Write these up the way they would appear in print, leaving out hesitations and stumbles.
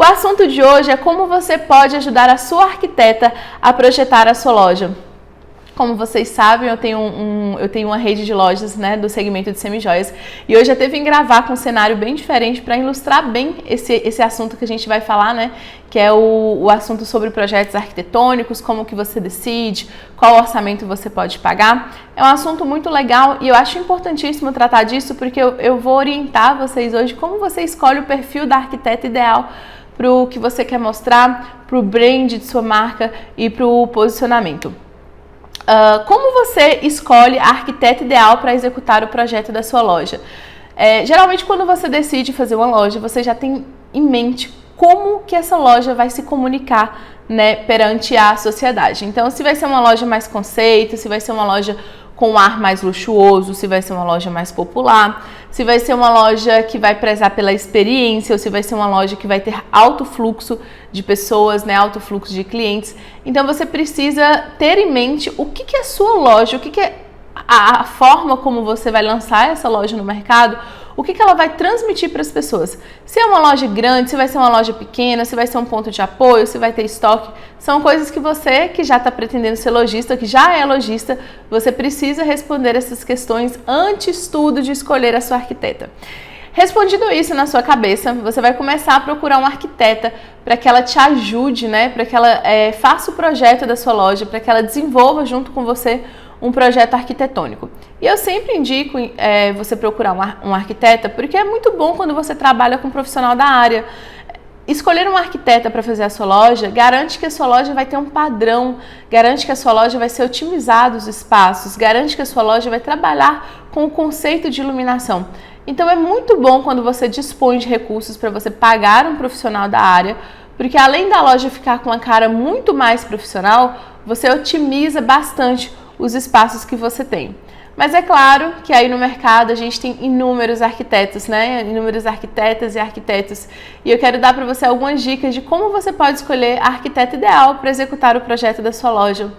O assunto de hoje é como você pode ajudar a sua arquiteta a projetar a sua loja. Como vocês sabem, eu tenho uma rede de lojas, né, do segmento de semijoias, e hoje eu teve em gravar com um cenário bem diferente para ilustrar bem esse assunto que a gente vai falar, né, que é o assunto sobre projetos arquitetônicos, como que você decide, qual orçamento você pode pagar. É um assunto muito legal e eu acho importantíssimo tratar disso porque eu vou orientar vocês hoje como você escolhe o perfil da arquiteta ideal para o que você quer mostrar, para o brand de sua marca e para o posicionamento. Como você escolhe a arquiteta ideal para executar o projeto da sua loja? Geralmente, quando você decide fazer uma loja, você já tem em mente como que essa loja vai se comunicar, né, perante a sociedade. Então, se vai ser uma loja mais conceito, se vai ser uma loja com um ar mais luxuoso, se vai ser uma loja mais popular, se vai ser uma loja que vai prezar pela experiência ou se vai ser uma loja que vai ter alto fluxo de pessoas, né, alto fluxo de clientes. Então você precisa ter em mente o que é a sua loja, o que é a forma como você vai lançar essa loja no mercado, o que ela vai transmitir para as pessoas. Se é uma loja grande, se vai ser uma loja pequena, se vai ser um ponto de apoio, se vai ter estoque, são coisas que você, que já está pretendendo ser lojista, que já é lojista, você precisa responder essas questões antes tudo de escolher a sua arquiteta. Respondido isso na sua cabeça, você vai começar a procurar uma arquiteta para que ela te ajude, né? Para que ela faça o projeto da sua loja, para que ela desenvolva junto com você um projeto arquitetônico. E eu sempre indico você procurar uma arquiteta, porque é muito bom quando você trabalha com um profissional da área. Escolher uma arquiteta para fazer a sua loja garante que a sua loja vai ter um padrão, garante que a sua loja vai ser otimizada os espaços, garante que a sua loja vai trabalhar com o conceito de iluminação. Então é muito bom quando você dispõe de recursos para você pagar um profissional da área, porque além da loja ficar com uma cara muito mais profissional, você otimiza bastante os espaços que você tem. Mas é claro que aí no mercado a gente tem inúmeros arquitetos, né? Inúmeras arquitetas e arquitetos. E eu quero dar para você algumas dicas de como você pode escolher a arquiteta ideal para executar o projeto da sua loja.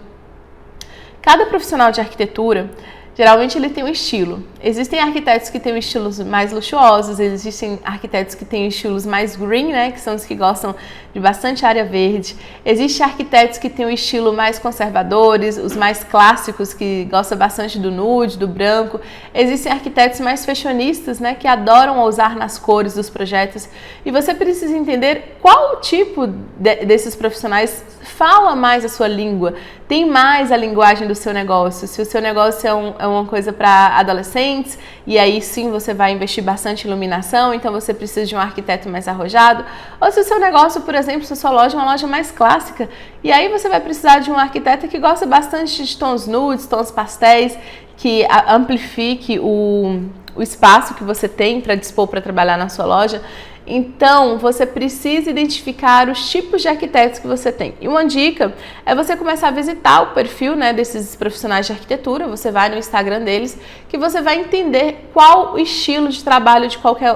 Cada profissional de arquitetura, geralmente ele tem um estilo. Existem arquitetos que têm estilos mais luxuosos, existem arquitetos que têm estilos mais green, né, que são os que gostam de bastante área verde. Existem arquitetos que têm um estilo mais conservadores, os mais clássicos, que gostam bastante do nude, do branco. Existem arquitetos mais fashionistas, né, que adoram ousar nas cores dos projetos. E você precisa entender qual tipo desses profissionais fala mais a sua língua, tem mais a linguagem do seu negócio. Se o seu negócio é uma coisa para adolescentes, e aí sim você vai investir bastante em iluminação, então você precisa de um arquiteto mais arrojado. Ou se o seu negócio, por exemplo, se a sua loja é uma loja mais clássica, e aí você vai precisar de um arquiteto que gosta bastante de tons nudes, tons pastéis, que amplifique o espaço que você tem para dispor para trabalhar na sua loja. Então, você precisa identificar os tipos de arquitetos que você tem. E uma dica é você começar a visitar o perfil, né, desses profissionais de arquitetura. Você vai no Instagram deles, que você vai entender qual o estilo de trabalho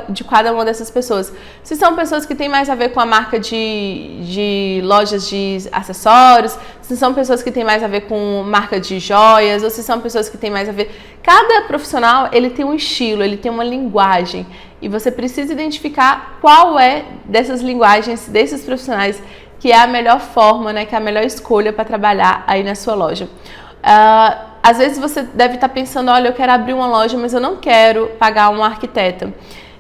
de cada uma dessas pessoas. Se são pessoas que têm mais a ver com a marca de lojas de acessórios, se são pessoas que têm mais a ver com marca de joias, ou se são pessoas que têm mais a ver... Cada profissional, ele tem um estilo, ele tem uma linguagem. E você precisa identificar qual é dessas linguagens, desses profissionais, que é a melhor forma, né, que é a melhor escolha para trabalhar aí na sua loja. Às vezes você deve estar pensando, olha, eu quero abrir uma loja, mas eu não quero pagar um arquiteta.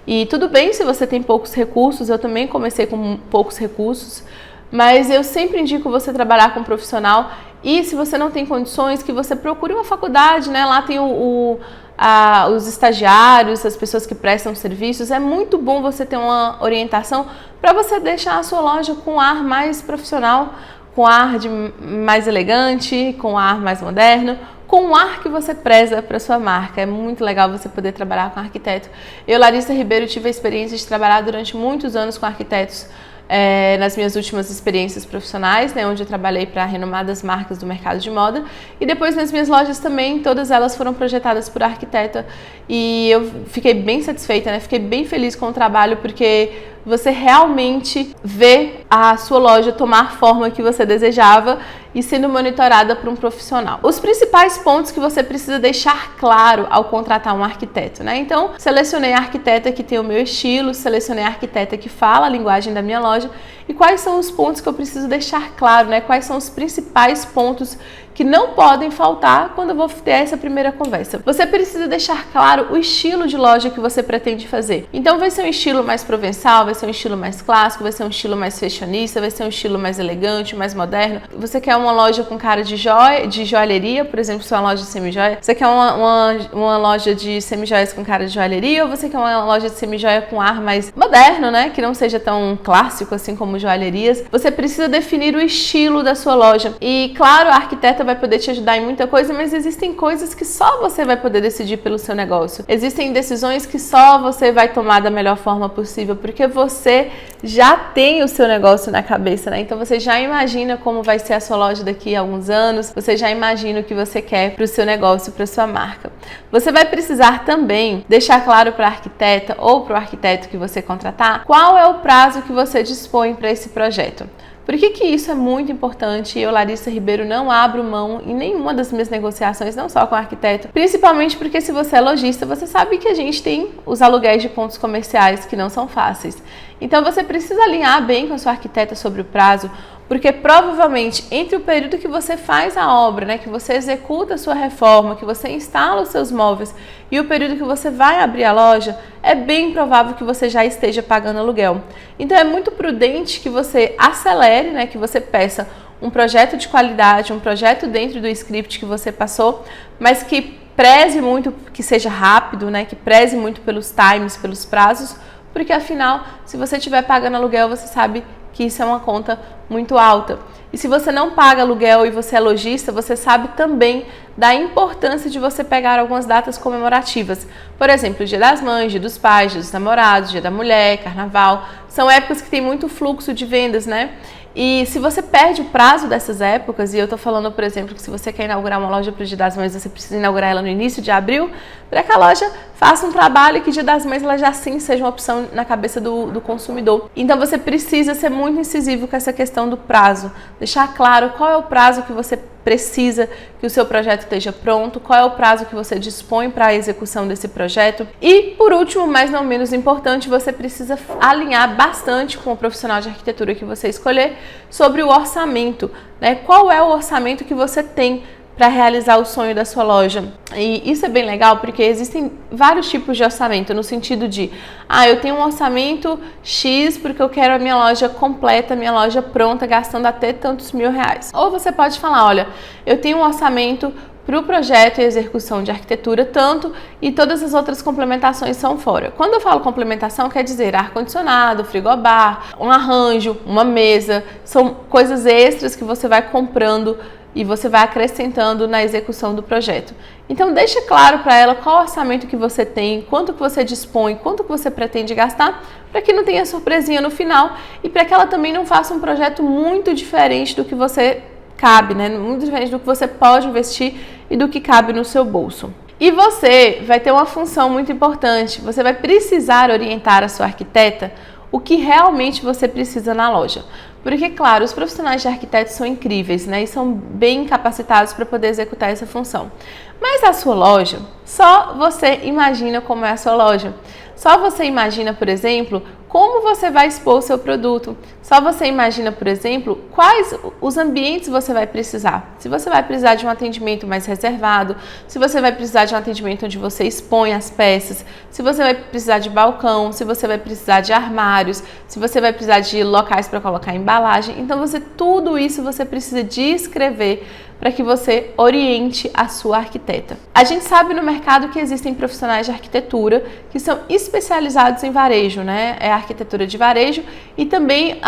E tudo bem se você tem poucos recursos, eu também comecei com poucos recursos, mas eu sempre indico você trabalhar com um profissional. E se você não tem condições, que você procure uma faculdade, né? Lá tem os estagiários, as pessoas que prestam serviços. É muito bom você ter uma orientação para você deixar a sua loja com um ar mais profissional, com um ar mais elegante, com um ar mais moderno, com um ar que você preza para sua marca. É muito legal você poder trabalhar com arquiteto. Eu, Larissa Ribeiro, tive a experiência de trabalhar durante muitos anos com arquitetos nas minhas últimas experiências profissionais, né, onde eu trabalhei para renomadas marcas do mercado de moda, e depois nas minhas lojas também, todas elas foram projetadas por arquiteta, e eu fiquei bem satisfeita, né, fiquei bem feliz com o trabalho, porque você realmente vê a sua loja tomar a forma que você desejava e sendo monitorada por um profissional. Os principais pontos que você precisa deixar claro ao contratar um arquiteto, né? Então, selecionei a arquiteta que tem o meu estilo, selecionei a arquiteta que fala a linguagem da minha loja e quais são os pontos que eu preciso deixar claro, né? Quais são os principais pontos que não podem faltar quando eu vou ter essa primeira conversa. Você precisa deixar claro o estilo de loja que você pretende fazer. Então vai ser um estilo mais provençal, vai ser um estilo mais clássico, vai ser um estilo mais fashionista, vai ser um estilo mais elegante, mais moderno. Você quer uma loja com cara de joalheria, por exemplo, se é uma loja de semijoia. Você quer uma loja de semijoias com cara de joalheria, ou você quer uma loja de semijoia com ar mais moderno, né? Que não seja tão clássico assim como joalherias. Você precisa definir o estilo da sua loja. E claro, a arquiteta vai poder te ajudar em muita coisa, mas existem coisas que só você vai poder decidir pelo seu negócio. Existem decisões que só você vai tomar da melhor forma possível, porque você já tem o seu negócio na cabeça, né? Então você já imagina como vai ser a sua loja daqui a alguns anos, você já imagina o que você quer para o seu negócio, para a sua marca. Você vai precisar também deixar claro para a arquiteta ou para o arquiteto que você contratar qual é o prazo que você dispõe para esse projeto. Por que isso é muito importante? Eu, Larissa Ribeiro, não abro mão em nenhuma das minhas negociações, não só com o arquiteto, principalmente porque se você é lojista, você sabe que a gente tem os aluguéis de pontos comerciais que não são fáceis. Então você precisa alinhar bem com a sua arquiteta sobre o prazo, porque provavelmente entre o período que você faz a obra, né, que você executa a sua reforma, que você instala os seus móveis e o período que você vai abrir a loja, é bem provável que você já esteja pagando aluguel. Então é muito prudente que você acelere, né, que você peça um projeto de qualidade, um projeto dentro do script que você passou, mas que preze muito, que seja rápido, né, que preze muito pelos times, pelos prazos, porque afinal, se você estiver pagando aluguel, você sabe que isso é uma conta muito alta. E se você não paga aluguel e você é lojista, você sabe também da importância de você pegar algumas datas comemorativas. Por exemplo, Dia das Mães, Dia dos Pais, Dia dos Namorados, Dia da Mulher, Carnaval. São épocas que tem muito fluxo de vendas, né? E se você perde o prazo dessas épocas, e eu tô falando, por exemplo, que se você quer inaugurar uma loja para o Dia das Mães, você precisa inaugurar ela no início de abril, para que a loja faça um trabalho e que Dia das Mães ela já sim seja uma opção na cabeça do consumidor. Então você precisa ser muito incisivo com essa questão do prazo, deixar claro qual é o prazo que você precisa que o seu projeto esteja pronto, qual é o prazo que você dispõe para a execução desse projeto. E, por último, mas não menos importante, você precisa alinhar bastante com o profissional de arquitetura que você escolher sobre o orçamento, né? Qual é o orçamento que você tem para realizar o sonho da sua loja. E isso é bem legal porque existem vários tipos de orçamento, no sentido de, eu tenho um orçamento X porque eu quero a minha loja completa, a minha loja pronta, gastando até tantos R$1.000. Ou você pode falar, olha, eu tenho um orçamento para o projeto e execução de arquitetura, tanto, e todas as outras complementações são fora. Quando eu falo complementação, quer dizer ar-condicionado, frigobar, um arranjo, uma mesa, são coisas extras que você vai comprando e você vai acrescentando na execução do projeto. Então deixa claro para ela qual orçamento que você tem, quanto que você dispõe, quanto que você pretende gastar, para que não tenha surpresinha no final e para que ela também não faça um projeto muito diferente do que você cabe, né? Muito diferente do que você pode investir e do que cabe no seu bolso. E você vai ter uma função muito importante, você vai precisar orientar a sua arquiteta o que realmente você precisa na loja. Porque, claro, os profissionais de arquitetos são incríveis, né? E são bem capacitados para poder executar essa função. Mas a sua loja, só você imagina como é a sua loja. Só você imagina, por exemplo, como você vai expor o seu produto. Só você imagina, por exemplo, quais os ambientes você vai precisar. Se você vai precisar de um atendimento mais reservado, se você vai precisar de um atendimento onde você expõe as peças, se você vai precisar de balcão, se você vai precisar de armários, se você vai precisar de locais para colocar embalagem. Então, tudo isso você precisa descrever para que você oriente a sua arquiteta. A gente sabe no mercado que existem profissionais de arquitetura que são especializados em varejo, né? É a arquitetura de varejo e também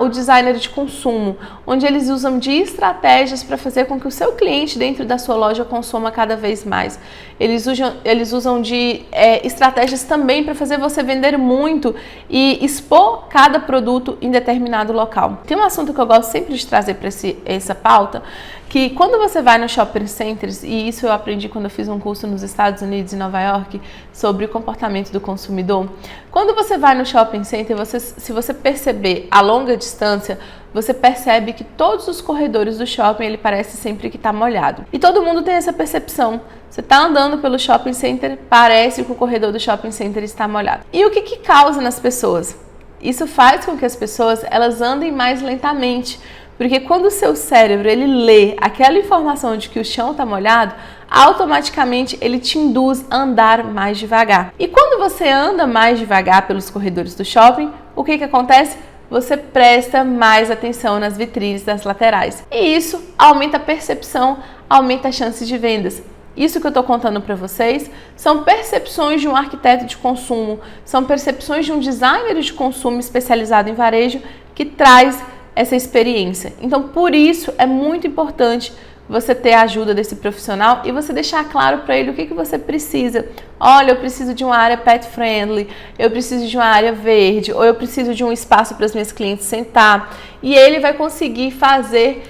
o designer de consumo, onde eles usam de estratégias para fazer com que o seu cliente dentro da sua loja consuma cada vez mais. Eles usam de estratégias também para fazer você vender muito e expor cada produto em determinado local. Tem um assunto que eu gosto sempre de trazer para essa pauta, que quando você vai no shopping centers, e isso eu aprendi quando eu fiz um curso nos Estados Unidos, em Nova York, sobre o comportamento do consumidor. Quando você vai no shopping center, se você perceber a longa distância, você percebe que todos os corredores do shopping, ele parece sempre que está molhado. E todo mundo tem essa percepção. Você está andando pelo shopping center, parece que o corredor do shopping center está molhado. E o que causa nas pessoas? Isso faz com que as pessoas elas andem mais lentamente, porque quando o seu cérebro ele lê aquela informação de que o chão está molhado, automaticamente ele te induz a andar mais devagar. E quando você anda mais devagar pelos corredores do shopping, o que acontece? Você presta mais atenção nas vitrines das laterais. E isso aumenta a percepção, aumenta as chances de vendas. Isso que eu estou contando para vocês são percepções de um arquiteto de consumo, são percepções de um designer de consumo especializado em varejo que traz essa experiência. Então, por isso é muito importante você ter a ajuda desse profissional e você deixar claro para ele o que você precisa. Olha, eu preciso de uma área pet friendly, eu preciso de uma área verde, ou eu preciso de um espaço para as minhas clientes sentar. E ele vai conseguir fazer,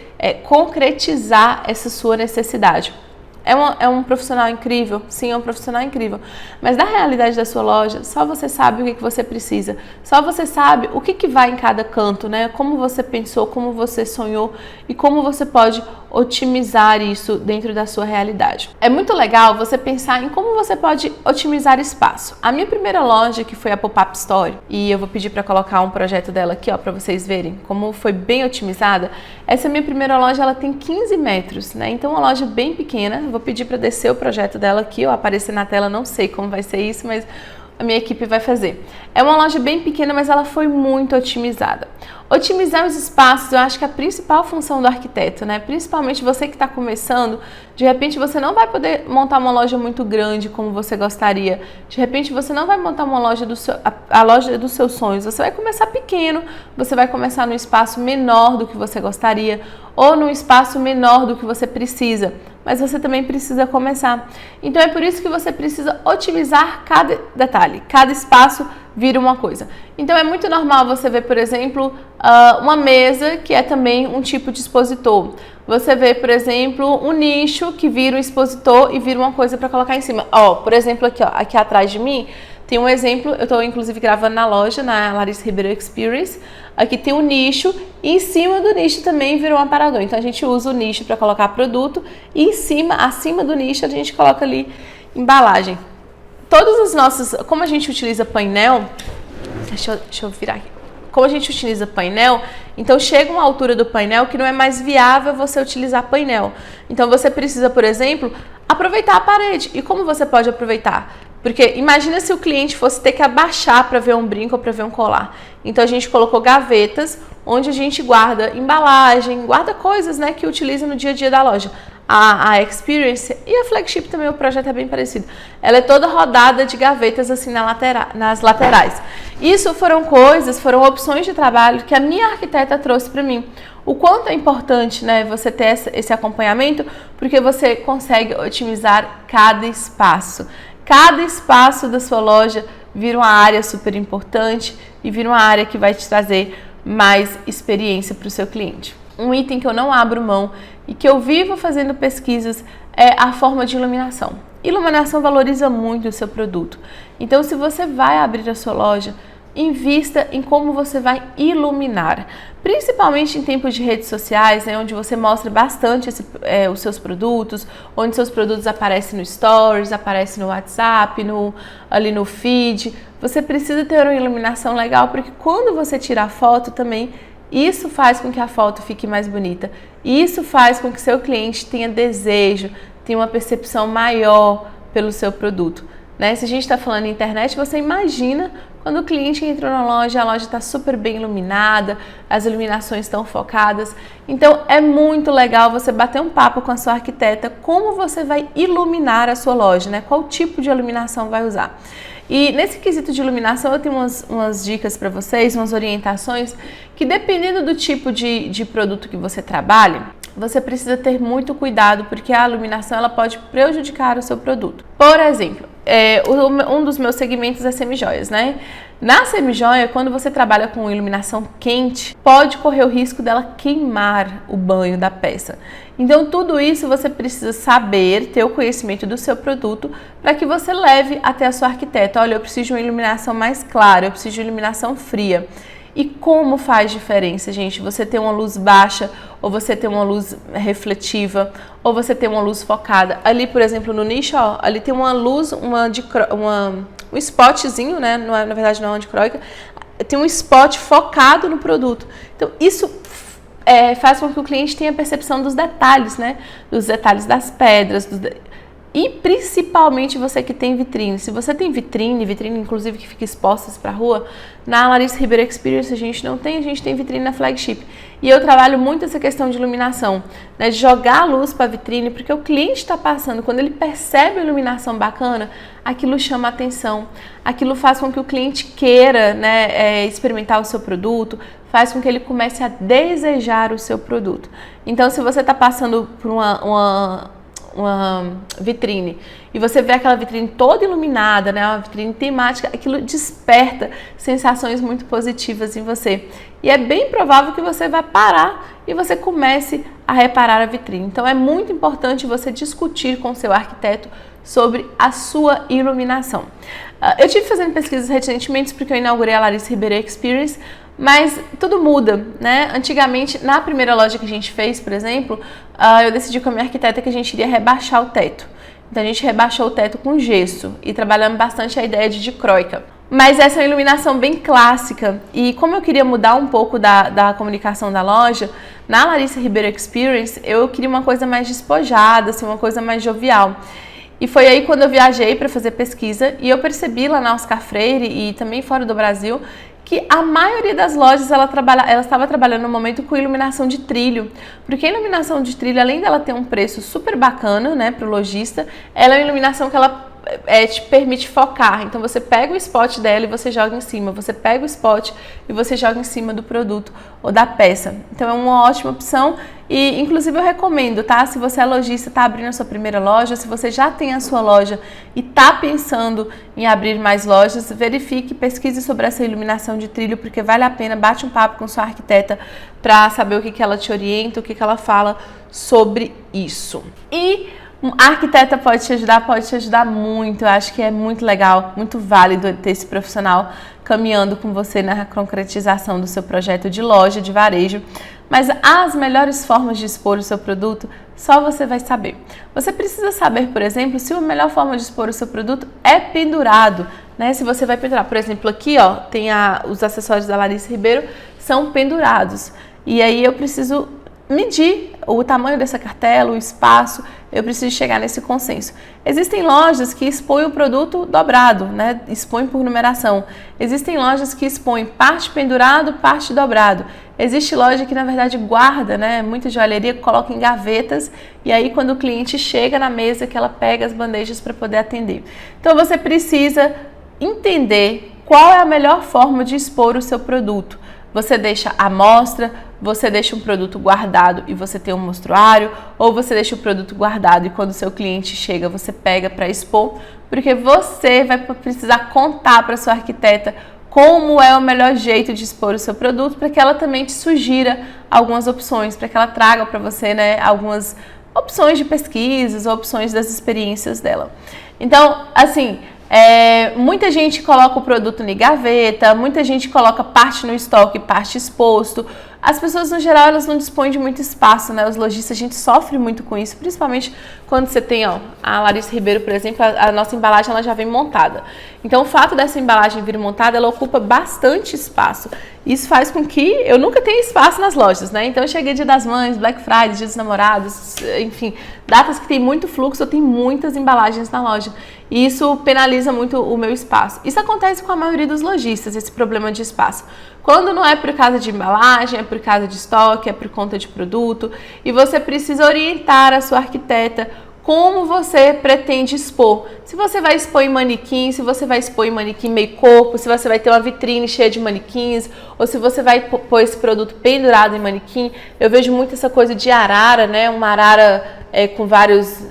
concretizar essa sua necessidade. É um profissional incrível? Sim, é um profissional incrível. Mas da realidade da sua loja, só você sabe o que você precisa. Só você sabe o que vai em cada canto, né? Como você pensou, como você sonhou e como você pode otimizar isso dentro da sua realidade. É muito legal você pensar em como você pode otimizar espaço. A minha primeira loja, que foi a Pop-Up Store, e eu vou pedir para colocar um projeto dela aqui, ó, para vocês verem como foi bem otimizada. Essa minha primeira loja, ela tem 15 metros, né? Então, uma loja bem pequena. Vou pedir para descer o projeto dela aqui, ó, aparecer na tela, não sei como vai ser isso, mas a minha equipe vai fazer. É uma loja bem pequena, mas ela foi muito otimizada. Otimizar os espaços, eu acho que é a principal função do arquiteto, né? Principalmente você que está começando, de repente você não vai poder montar uma loja muito grande como você gostaria. De repente você não vai montar uma loja a loja dos seus sonhos. Você vai começar pequeno, você vai começar num espaço menor do que você gostaria ou num espaço menor do que você precisa. Mas você também precisa começar. Então é por isso que você precisa otimizar cada detalhe, cada espaço vira uma coisa. Então é muito normal você ver, por exemplo, uma mesa que é também um tipo de expositor. Você vê, por exemplo, um nicho que vira um expositor e vira uma coisa para colocar em cima. Ó, por exemplo, aqui, ó, aqui atrás de mim tem um exemplo, eu estou inclusive gravando na loja, na Larissa Ribeiro Experience. Aqui tem um nicho e em cima do nicho também virou um aparador. Então a gente usa o nicho para colocar produto e em cima, acima do nicho, a gente coloca ali embalagem. Todos os nossos, como a gente utiliza painel, deixa eu virar aqui. Como a gente utiliza painel, então chega uma altura do painel que não é mais viável você utilizar painel. Então você precisa, por exemplo, aproveitar a parede. E como você pode aproveitar? Porque imagina se o cliente fosse ter que abaixar para ver um brinco ou para ver um colar. Então a gente colocou gavetas onde a gente guarda embalagem, guarda coisas, né, que utiliza no dia a dia da loja. A Experience e a Flagship também, o projeto é bem parecido. Ela é toda rodada de gavetas assim nas laterais. Isso foram opções de trabalho que a minha arquiteta trouxe para mim. O quanto é importante, né, você ter esse acompanhamento, porque você consegue otimizar cada espaço. Cada espaço da sua loja vira uma área super importante e vira uma área que vai te trazer mais experiência para o seu cliente. Um item que eu não abro mão e que eu vivo fazendo pesquisas é a forma de iluminação. Iluminação valoriza muito o seu produto. Então, se você vai abrir a sua loja, invista em como você vai iluminar. Principalmente em tempos de redes sociais, né, onde você mostra bastante os seus produtos, onde seus produtos aparecem no Stories, aparecem no WhatsApp, ali no feed. Você precisa ter uma iluminação legal, porque quando você tira a foto também, isso faz com que a foto fique mais bonita. Isso faz com que seu cliente tenha desejo, tenha uma percepção maior pelo seu produto. Né? Se a gente está falando em internet, você imagina quando o cliente entrou na loja, a loja está super bem iluminada, as iluminações estão focadas. Então é muito legal você bater um papo com a sua arquiteta, como você vai iluminar a sua loja, né? Qual tipo de iluminação vai usar. E nesse quesito de iluminação eu tenho umas dicas para vocês, umas orientações, que dependendo do tipo de produto que você trabalha, você precisa ter muito cuidado, porque a iluminação ela pode prejudicar o seu produto. Por exemplo, um dos meus segmentos é semijoias, né? Na semijoia, quando você trabalha com iluminação quente, pode correr o risco dela queimar o banho da peça. Então, tudo isso você precisa saber, ter o conhecimento do seu produto, para que você leve até a sua arquiteta. Olha, eu preciso de uma iluminação mais clara, eu preciso de uma iluminação fria. E como faz diferença, gente? Você ter uma luz baixa, ou você ter uma luz refletiva, ou você ter uma luz focada. Ali, por exemplo, no nicho, ó, ali tem uma luz, um spotzinho, né? Na verdade não é uma dicróica. tem um spot focado no produto. Então, isso faz com que o cliente tenha percepção dos detalhes, né? Dos detalhes das pedras, e principalmente você que tem vitrine. Se você tem vitrine inclusive que fica expostas para a rua, na Larissa Ribeiro Experience a gente tem vitrine na flagship. E eu trabalho muito essa questão de iluminação, né, de jogar a luz para a vitrine, porque o cliente está passando, quando ele percebe a iluminação bacana, aquilo chama a atenção, aquilo faz com que o cliente queira, né, experimentar o seu produto, faz com que ele comece a desejar o seu produto. Então, se você está passando por uma vitrine e você vê aquela vitrine toda iluminada, né, uma vitrine temática, aquilo desperta sensações muito positivas em você. E é bem provável que você vai parar e você comece a reparar a vitrine. Então é muito importante você discutir com o seu arquiteto sobre a sua iluminação. Eu tive fazendo pesquisas recentemente porque eu inaugurei a Larissa Ribeiro Experience, mas tudo muda, né? Antigamente, na primeira loja que a gente fez, por exemplo, eu decidi com a minha arquiteta que a gente iria rebaixar o teto. Então a gente rebaixou o teto com gesso e trabalhamos bastante a ideia de dicróica. Mas essa é uma iluminação bem clássica e como eu queria mudar um pouco da comunicação da loja, na Larissa Ribeiro Experience eu queria uma coisa mais despojada, assim, uma coisa mais jovial. E foi aí quando eu viajei para fazer pesquisa e eu percebi lá na Oscar Freire e também fora do Brasil que a maioria das lojas ela estava trabalhando no momento com iluminação de trilho, porque a iluminação de trilho, além dela ter um preço super bacana, né, para o lojista, ela é uma iluminação que ela te permite focar. Então você pega o spot dela e você joga em cima, você pega o spot e você joga em cima do produto ou da peça. Então é uma ótima opção e inclusive eu recomendo, tá? Se você é lojista, está abrindo a sua primeira loja, se você já tem a sua loja e está pensando em abrir mais lojas, verifique, pesquise sobre essa iluminação de trilho, porque vale a pena, bate um papo com sua arquiteta para saber o que ela te orienta, o que ela fala sobre isso. E a arquiteta pode te ajudar muito. Eu acho que é muito legal, muito válido ter esse profissional caminhando com você na concretização do seu projeto de loja, de varejo. Mas as melhores formas de expor o seu produto, só você vai saber. Você precisa saber, por exemplo, se a melhor forma de expor o seu produto é pendurado, né? Se você vai pendurar, por exemplo, aqui, ó, tem os acessórios da Larissa Ribeiro, são pendurados. E aí eu preciso medir o tamanho dessa cartela, o espaço, eu preciso chegar nesse consenso. Existem lojas que expõem o produto dobrado, né? Expõem por numeração. Existem lojas que expõem parte pendurado, parte dobrado. Existe loja que, na verdade, guarda, né? Muita joalheria coloca em gavetas e aí quando o cliente chega na mesa que ela pega as bandejas para poder atender. Então você precisa entender qual é a melhor forma de expor o seu produto. Você deixa à mostra, você deixa um produto guardado e você tem um mostruário, ou você deixa o produto guardado e quando o seu cliente chega você pega para expor, porque você vai precisar contar para sua arquiteta como é o melhor jeito de expor o seu produto, para que ela também te sugira algumas opções, para que ela traga para você, né, algumas opções de pesquisas, opções das experiências dela. Então, assim, muita gente coloca o produto em gaveta, muita gente coloca parte no estoque, parte exposto. As pessoas, no geral, elas não dispõem de muito espaço, né? Os lojistas, a gente sofre muito com isso, principalmente quando você tem, ó, a Larissa Ribeiro, por exemplo, a nossa embalagem ela já vem montada. Então, o fato dessa embalagem vir montada, ela ocupa bastante espaço. Isso faz com que eu nunca tenha espaço nas lojas, né? Então, eu cheguei Dia das Mães, Black Friday, Dia dos Namorados, enfim, datas que tem muito fluxo, eu tenho muitas embalagens na loja. E isso penaliza muito o meu espaço. Isso acontece com a maioria dos lojistas, esse problema de espaço. Quando não é por causa de embalagem, é por causa de estoque, é por conta de produto. E você precisa orientar a sua arquiteta como você pretende expor. Se você vai expor em manequim, se você vai expor em manequim meio corpo, se você vai ter uma vitrine cheia de manequins, ou se você vai pôr esse produto pendurado em manequim. Eu vejo muito essa coisa de arara, né? Uma arara com vários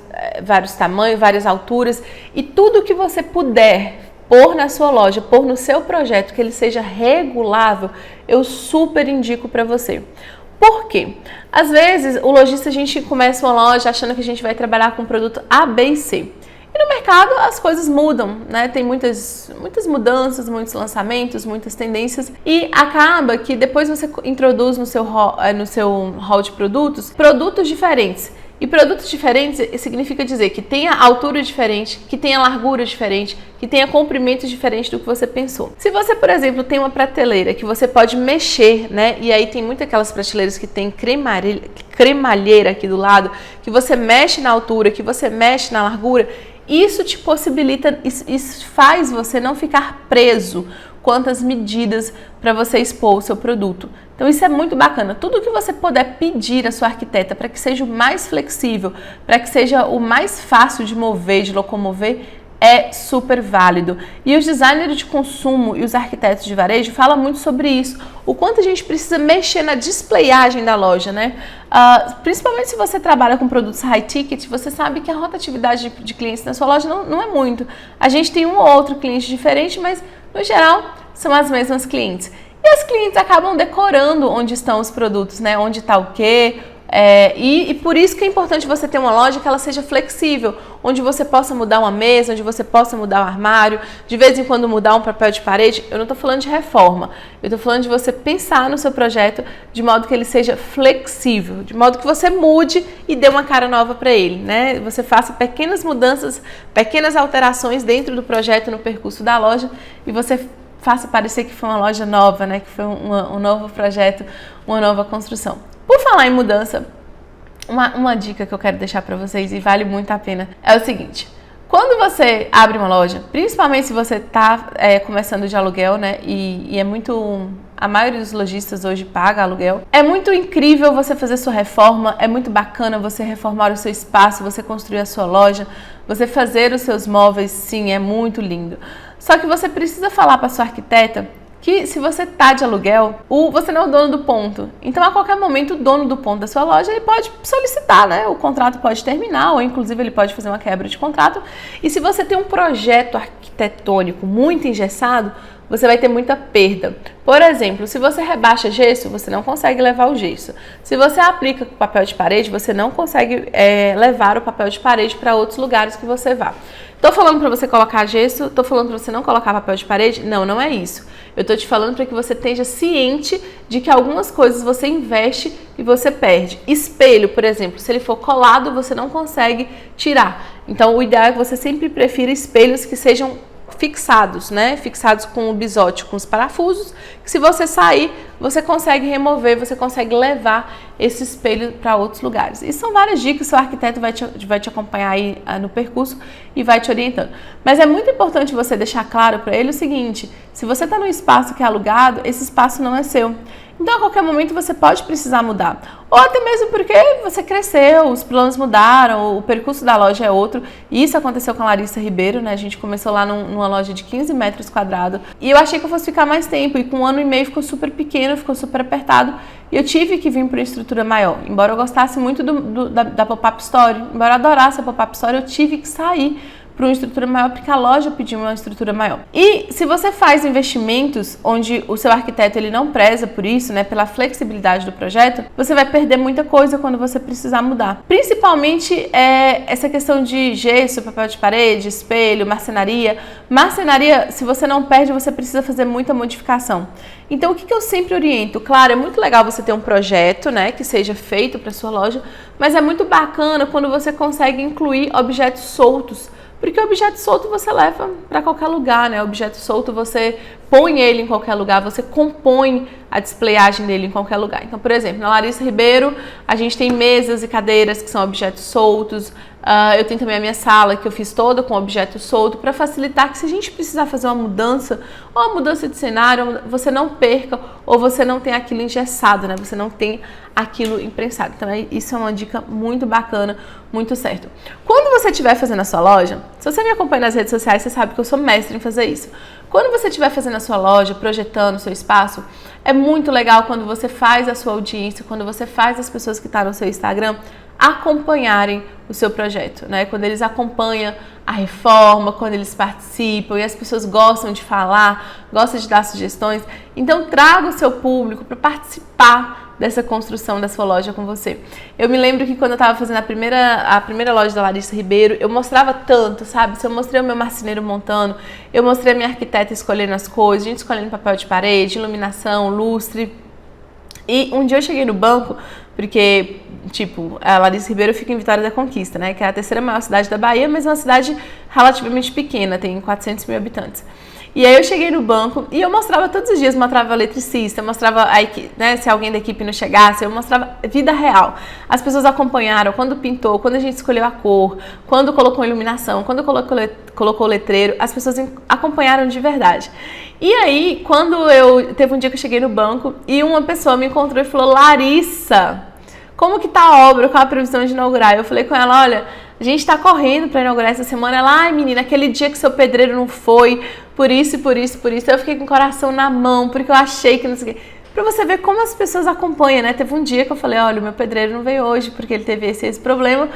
tamanhos, várias alturas. E tudo que você puder pôr na sua loja, pôr no seu projeto, que ele seja regulável, eu super indico para você. Por quê? Às vezes, o lojista, a gente começa uma loja achando que a gente vai trabalhar com produto A, B e C. E no mercado as coisas mudam, né? Tem muitas mudanças, muitos lançamentos, muitas tendências e acaba que depois você introduz no seu hall de produtos diferentes. E produtos diferentes significa dizer que tenha altura diferente, que tenha largura diferente, que tenha comprimento diferente do que você pensou. Se você, por exemplo, tem uma prateleira que você pode mexer, né? E aí tem muitas aquelas prateleiras que tem cremalheira aqui do lado, que você mexe na altura, que você mexe na largura, isso te possibilita, isso faz você não ficar preso quanto às medidas para você expor o seu produto. Então isso é muito bacana. Tudo que você puder pedir à sua arquiteta para que seja o mais flexível, para que seja o mais fácil de mover, de locomover, é super válido. E os designers de consumo e os arquitetos de varejo falam muito sobre isso. O quanto a gente precisa mexer na displayagem da loja, né? Principalmente se você trabalha com produtos high ticket, você sabe que a rotatividade de clientes na sua loja não é muito. A gente tem um ou outro cliente diferente, mas no geral são as mesmas clientes. E os clientes acabam decorando onde estão os produtos, né? Onde está o quê? E por isso que é importante você ter uma loja que ela seja flexível, onde você possa mudar uma mesa, onde você possa mudar o armário, de vez em quando mudar um papel de parede. Eu não estou falando de reforma, eu estou falando de você pensar no seu projeto de modo que ele seja flexível, de modo que você mude e dê uma cara nova para ele, né? Você faça pequenas mudanças, pequenas alterações dentro do projeto, no percurso da loja, e você faça parecer que foi uma loja nova, né? Que foi um novo projeto, uma nova construção. Por falar em mudança, uma dica que eu quero deixar para vocês e vale muito a pena é o seguinte: quando você abre uma loja, principalmente se você está começando de aluguel, né? E é muito... A maioria dos lojistas hoje paga aluguel. É muito incrível você fazer sua reforma, é muito bacana você reformar o seu espaço, você construir a sua loja, você fazer os seus móveis, sim, é muito lindo. Só que você precisa falar para sua arquiteta que se você está de aluguel, você não é o dono do ponto. Então, a qualquer momento, o dono do ponto da sua loja, ele pode solicitar, né? O contrato pode terminar, ou inclusive ele pode fazer uma quebra de contrato. E se você tem um projeto arquitetônico muito engessado, você vai ter muita perda. Por exemplo, se você rebaixa gesso, você não consegue levar o gesso. Se você aplica papel de parede, você não consegue levar o papel de parede para outros lugares que você vá. Tô falando para você colocar gesso, tô falando para você não colocar papel de parede? Não, não é isso. Eu tô te falando para que você esteja ciente de que algumas coisas você investe e você perde. Espelho, por exemplo, se ele for colado, você não consegue tirar. Então, o ideal é que você sempre prefira espelhos que sejam fixados, né? Fixados com o bisote, com os parafusos, que se você sair, você consegue remover, você consegue levar esse espelho para outros lugares. E são várias dicas, seu arquiteto vai te acompanhar aí no percurso e vai te orientando. Mas é muito importante você deixar claro para ele o seguinte: se você está num espaço que é alugado, esse espaço não é seu. Então, a qualquer momento, você pode precisar mudar. Ou até mesmo porque você cresceu, os planos mudaram, o percurso da loja é outro. E isso aconteceu com a Larissa Ribeiro, né? A gente começou lá numa loja de 15 metros quadrados. E eu achei que eu fosse ficar mais tempo. E com 1 ano e meio ficou super pequeno, ficou super apertado. E eu tive que vir para uma estrutura maior. Embora eu gostasse muito da Pop-Up Store, embora eu adorasse a Pop-Up Store, eu tive que sair para uma estrutura maior, porque a loja pediu uma estrutura maior. E se você faz investimentos onde o seu arquiteto ele não preza por isso, né, pela flexibilidade do projeto, você vai perder muita coisa quando você precisar mudar. Principalmente essa questão de gesso, papel de parede, espelho, marcenaria. Marcenaria, se você não perde, você precisa fazer muita modificação. Então, o que eu sempre oriento? Claro, é muito legal você ter um projeto, né, que seja feito para sua loja, mas é muito bacana quando você consegue incluir objetos soltos. Porque o objeto solto você leva para qualquer lugar, né? O objeto solto você põe ele em qualquer lugar, você compõe a displayagem dele em qualquer lugar. Então, por exemplo, na Larissa Ribeiro, a gente tem mesas e cadeiras que são objetos soltos. Eu tenho também a minha sala, que eu fiz toda com objeto solto, para facilitar que se a gente precisar fazer uma mudança, ou uma mudança de cenário, você não perca, ou você não tenha aquilo engessado, né? Você não tem aquilo imprensado. Então, isso é uma dica muito bacana, muito certo. Quando você estiver fazendo a sua loja, se você me acompanha nas redes sociais, você sabe que eu sou mestre em fazer isso. Quando você estiver fazendo a sua loja, projetando o seu espaço, é muito legal quando você faz a sua audiência, quando você faz as pessoas que estão no seu Instagram acompanharem o seu projeto, né? Quando eles acompanham a reforma, quando eles participam e as pessoas gostam de falar, gostam de dar sugestões. Então, traga o seu público para participar dessa construção da sua loja com você. Eu me lembro que quando eu estava fazendo a primeira loja da Larissa Ribeiro, eu mostrava tanto, sabe? Se eu mostrei o meu marceneiro montando, eu mostrei a minha arquiteta escolhendo as coisas, a gente escolhendo papel de parede, iluminação, lustre. E um dia eu cheguei no banco, porque tipo, a Larissa Ribeiro fica em Vitória da Conquista, né? Que é a terceira maior cidade da Bahia, mas é uma cidade relativamente pequena, tem 400 mil habitantes. E aí eu cheguei no banco e eu mostrava todos os dias, mostrava o eletricista, mostrava a equipe, né, se alguém da equipe não chegasse, eu mostrava vida real. As pessoas acompanharam quando pintou, quando a gente escolheu a cor, quando colocou iluminação, quando colocou o letreiro, as pessoas acompanharam de verdade. E aí, teve um dia que eu cheguei no banco e uma pessoa me encontrou e falou: Larissa, como que tá a obra, qual a previsão de inaugurar? Eu falei com ela: olha, a gente tá correndo para inaugurar essa semana. Ela: ai menina, aquele dia que seu pedreiro não foi, por isso. Eu fiquei com o coração na mão, porque eu achei que não sei o quê. Pra você ver como as pessoas acompanham, né? Teve um dia que eu falei: olha, o meu pedreiro não veio hoje porque ele teve esse problema.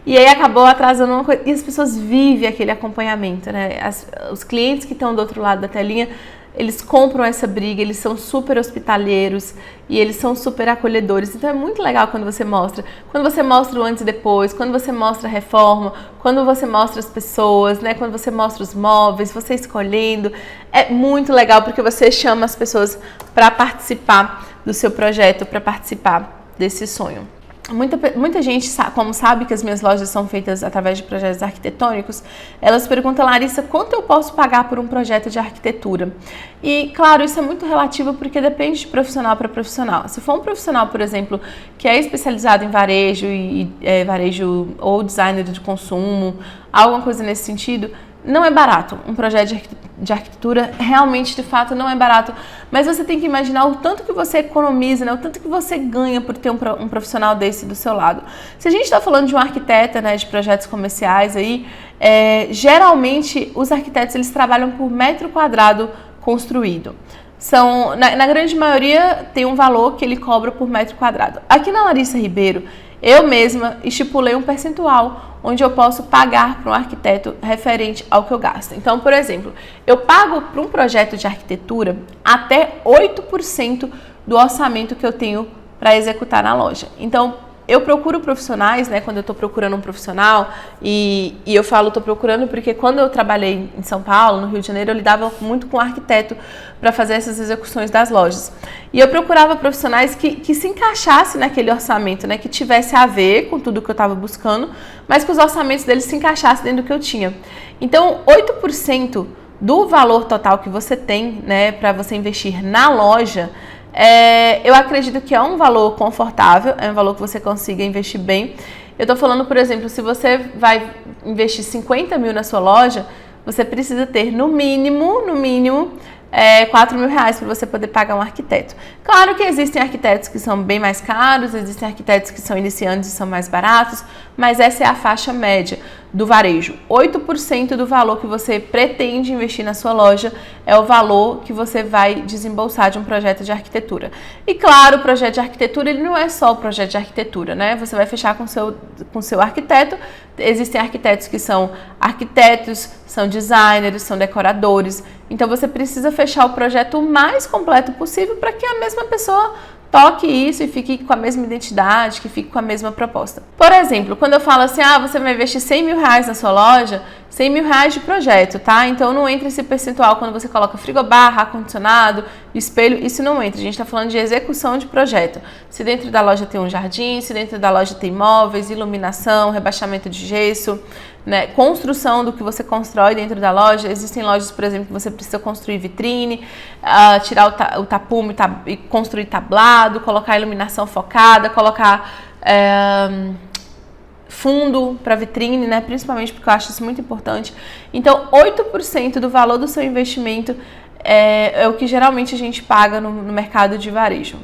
E aí acabou atrasando uma coisa. E as pessoas vivem aquele acompanhamento, né? Os clientes que estão do outro lado da telinha, eles compram essa briga, eles são super hospitaleiros e eles são super acolhedores. Então é muito legal quando você mostra. Quando você mostra o antes e depois, quando você mostra a reforma, quando você mostra as pessoas, né? Quando você mostra os móveis, você escolhendo. É muito legal porque você chama as pessoas para participar do seu projeto, para participar desse sonho. Muita gente, como sabe que as minhas lojas são feitas através de projetos arquitetônicos, elas perguntam: Larissa, quanto eu posso pagar por um projeto de arquitetura? E, claro, isso é muito relativo porque depende de profissional para profissional. Se for um profissional, por exemplo, que é especializado em varejo, varejo ou designer de consumo, alguma coisa nesse sentido, não é barato. Um projeto de arquitetura realmente, de fato, não é barato. Mas você tem que imaginar o tanto que você economiza, né? O tanto que você ganha por ter um profissional desse do seu lado. Se a gente está falando de um arquiteta, né, de projetos comerciais aí, geralmente os arquitetos eles trabalham por metro quadrado construído. Na grande maioria tem um valor que ele cobra por metro quadrado. Aqui na Larissa Ribeiro, eu mesma estipulei um percentual onde eu posso pagar para um arquiteto referente ao que eu gasto. Então, por exemplo, eu pago para um projeto de arquitetura até 8% do orçamento que eu tenho para executar na loja. Então, eu procuro profissionais, né, quando eu estou procurando um profissional, e eu falo estou procurando porque quando eu trabalhei em São Paulo, no Rio de Janeiro, eu lidava muito com arquiteto para fazer essas execuções das lojas. E eu procurava profissionais que se encaixassem naquele orçamento, né, que tivesse a ver com tudo que eu estava buscando, mas que os orçamentos deles se encaixassem dentro do que eu tinha. Então, 8% do valor total que você tem, né, para você investir na loja, eu acredito que é um valor confortável, é um valor que você consiga investir bem. Eu estou falando, por exemplo, se você vai investir 50 mil na sua loja, você precisa ter no mínimo, 4 mil reais para você poder pagar um arquiteto. Claro que existem arquitetos que são bem mais caros, existem arquitetos que são iniciantes e são mais baratos, mas essa é a faixa média do varejo. 8% do valor que você pretende investir na sua loja é o valor que você vai desembolsar de um projeto de arquitetura. E claro, o projeto de arquitetura ele não é só o projeto de arquitetura, né? Você vai fechar com seu arquiteto. Existem arquitetos que são arquitetos, são designers, são decoradores. Então você precisa fechar o projeto o mais completo possível para que a mesma pessoa toque isso e fique com a mesma identidade, que fique com a mesma proposta. Por exemplo, quando eu falo assim, você vai investir 100 mil reais na sua loja, 100 mil reais de projeto, tá? Então não entra esse percentual quando você coloca frigobar, ar-condicionado, espelho, isso não entra. A gente está falando de execução de projeto. Se dentro da loja tem um jardim, se dentro da loja tem móveis, iluminação, rebaixamento de gesso, né, construção do que você constrói dentro da loja. Existem lojas, por exemplo, que você precisa construir vitrine, tirar o tapume e construir tablado, colocar iluminação focada, colocar fundo para vitrine, né, principalmente porque eu acho isso muito importante. Então, 8% do valor do seu investimento é o que geralmente a gente paga no mercado de varejo.